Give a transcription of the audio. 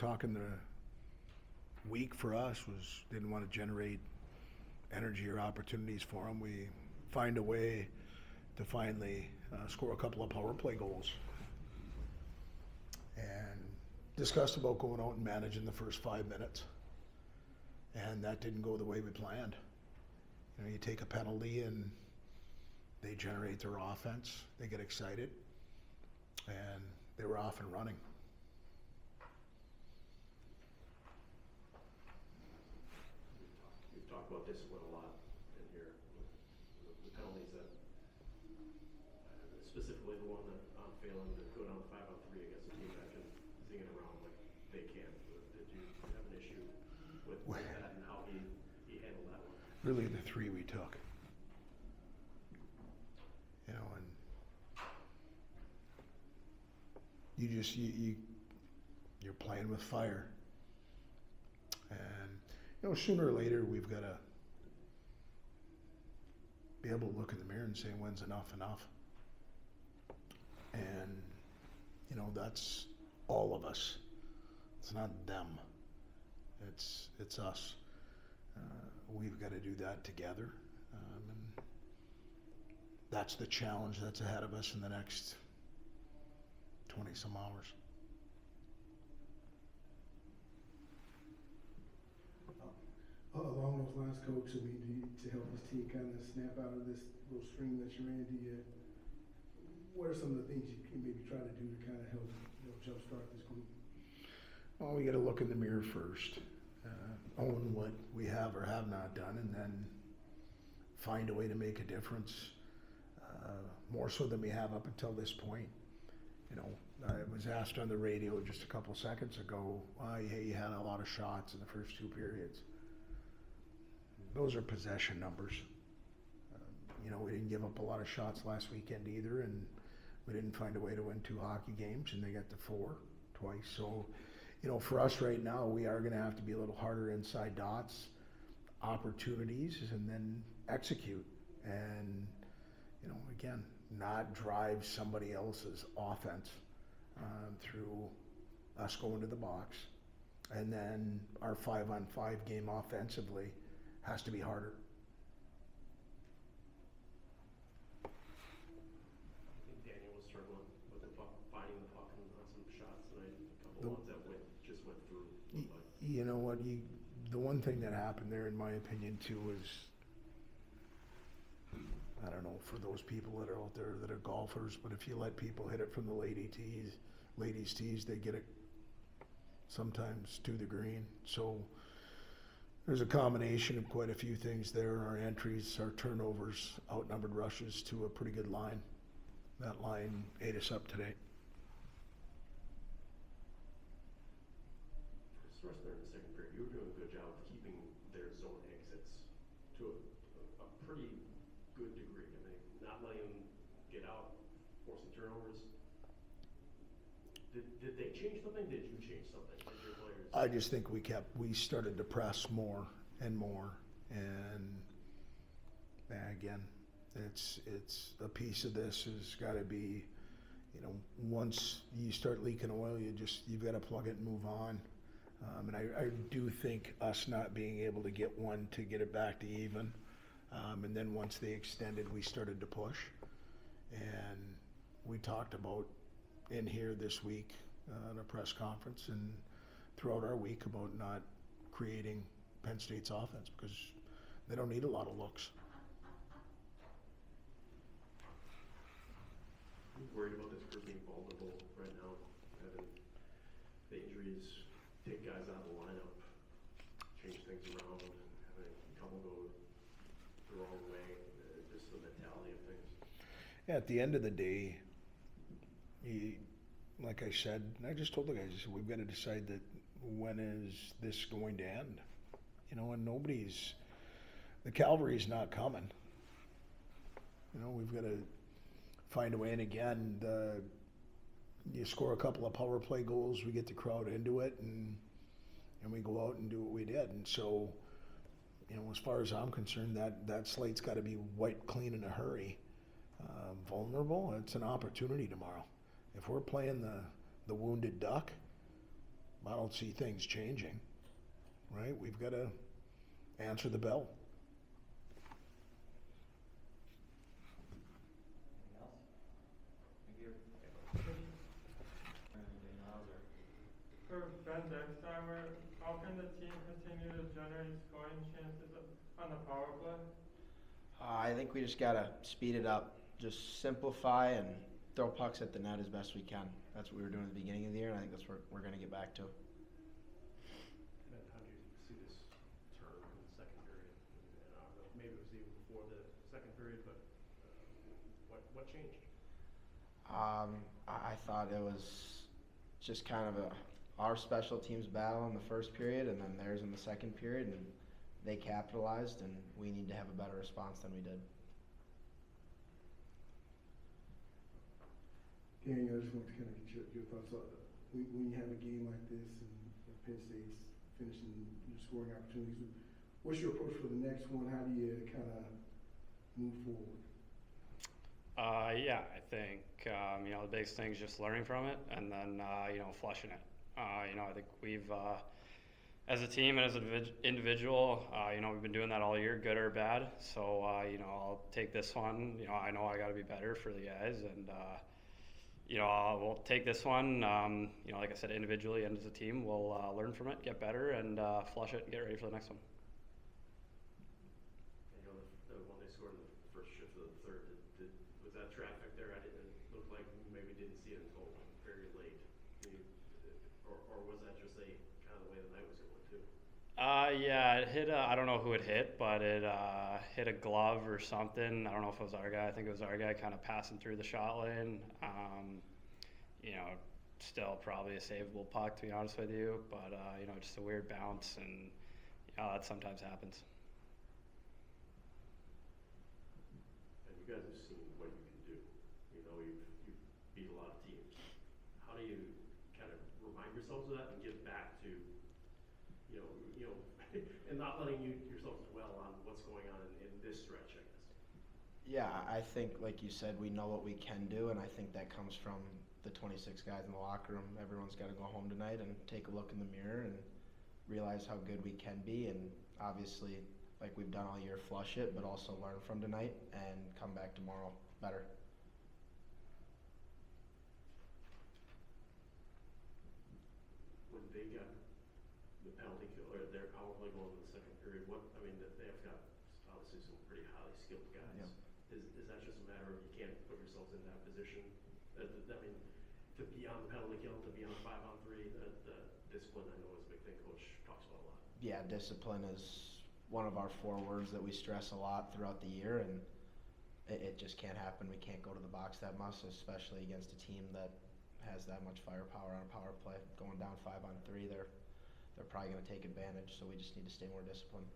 talking the week for us was didn't want to generate energy or opportunities for them. We find a way to finally score a couple of power play goals. And discussed about going out and managing the first 5 minutes. And that didn't go the way we planned. You know, you take a penalty and they generate their offense, they get excited, and they were off and running. We've talked about discipline a lot in here with the penalties that, specifically the one that I'm failing to go down 5-on-3 against a team that can zing it around like they can. Did you have an issue with that and how he handled that one? Really the three we took. You know, and you're playing with fire. And, you know, sooner or later we've got to be able to look in the mirror and say, when's enough? And, you know, that's all of us. It's not them. It's us. We've got to do that together. And that's the challenge that's ahead of us in the next 20-some hours. Along those lines, Coach, I mean, to help this team kind of snap out of this little string that you're in, what are some of the things you can maybe try to do to kind of help jumpstart this group? Well, we got to look in the mirror first, own what we have or have not done, and then find a way to make a difference, more so than we have up until this point. You know, I was asked on the radio just a couple seconds ago, hey, you had a lot of shots in the first two periods. Those are possession numbers. You know, we didn't give up a lot of shots last weekend either, and we didn't find a way to win 2 hockey games, and they got to 4 twice. So, you know, for us right now, we are going to have to be a little harder inside dots, opportunities, and then execute. And, you know, again, not drive somebody else's offense through us going to the box. And then our 5-on-5 game offensively has to be harder. I think Daniel was struggling with the puck, finding the puck on some shots tonight. A couple ones that just went through. You know what? The one thing that happened there, in my opinion, too, was, I don't know, for those people that are out there that are golfers, but if you let people hit it from the ladies' tees, they get it sometimes to the green. So there's a combination of quite a few things there. Our entries, our turnovers, outnumbered rushes to a pretty good line. That line ate us up today. Especially there in the second period, you were doing a good job of keeping their zone exits to a pretty good degree. I mean, not letting them get out, forcing turnovers. Did they change something? Did you change something? Did your players? I just think we started to press more and more, and again, it's a piece of this has got to be, you know, once you start leaking oil, you've got to plug it and move on. And I do think us not being able to get one to get it back to even, and then once they extended, we started to push, and we talked about in here this week in a press conference and throughout our week about not creating Penn State's offense because they don't need a lot of looks. Are you worried about this group being vulnerable right now, having the injuries take guys out of the lineup, change things around, having a couple go the wrong way, just the mentality of things? At the end of the day, like I said, and I just told the guys, I said, we've got to decide that when is this going to end? You know, and the cavalry's not coming. You know, we've got to find a way. And again, you score a couple of power play goals, we get the crowd into it, and we go out and do what we did. And so, you know, as far as I'm concerned, that slate's got to be wiped clean in a hurry. Vulnerable, it's an opportunity tomorrow. If we're playing the wounded duck, I don't see things changing, right? We've got to answer the bell. Anything else? Thank you. Daniel Hauser. For Ben Dexheimer, how can the team continue to generate scoring chances on the power play? I think we just gotta speed it up, just simplify and throw pucks at the net as best we can. That's what we were doing at the beginning of the year, and I think that's what we're gonna get back to. And then how do you see this turn in the second period? And I don't know, maybe it was even before the second period, but what changed? I thought it was just kind of our special teams battle in the first period, and then theirs in the second period, and they capitalized, and we need to have a better response than we did. Daniel, I just wanted to kind of get your thoughts on when you have a game like this and Penn State's finishing your scoring opportunities. What's your approach for the next one? How do you kind of move forward? Yeah, I think the biggest thing is just learning from it and then flushing it. I think we've as a team and as an individual, we've been doing that all year, good or bad. So I'll take this one. I know I got to be better for the guys, and we'll take this one. Like I said, individually and as a team, we'll learn from it, get better, and flush it and get ready for the next one. The one they scored in the first shift of the third, was that traffic there? It looked like maybe didn't see it until very late. Or was that just kind of the way the night was going too? Yeah, it hit. I don't know who it hit, but it hit a glove or something. I don't know if it was our guy. I think it was our guy, kind of passing through the shot lane. Still probably a savable puck, to be honest with you. But just a weird bounce, and that sometimes happens. And you guys have seen what you can do. You've beat a lot of teams. How do you kind of remind yourselves of that and get back to, and not letting yourselves dwell on what's going on in this stretch, I guess? Yeah, I think, like you said, we know what we can do, and I think that comes from the 26 guys in the locker room. Everyone's got to go home tonight and take a look in the mirror and realize how good we can be, and obviously, like we've done all year, flush it, but also learn from tonight and come back tomorrow better. When they got the penalty kill, or their power play going in the second period, they've got obviously some pretty highly skilled guys. Yep. Is that just a matter of you can't put yourselves in that position? To be on the penalty kill, to be on a 5-on-3, the discipline, I know, is a big thing Coach talks about a lot. Yeah, discipline is one of our 4 words that we stress a lot throughout the year, and it just can't happen. We can't go to the box that much, especially against a team that has that much firepower on a power play. Going down 5-on-3, they're probably going to take advantage, so we just need to stay more disciplined.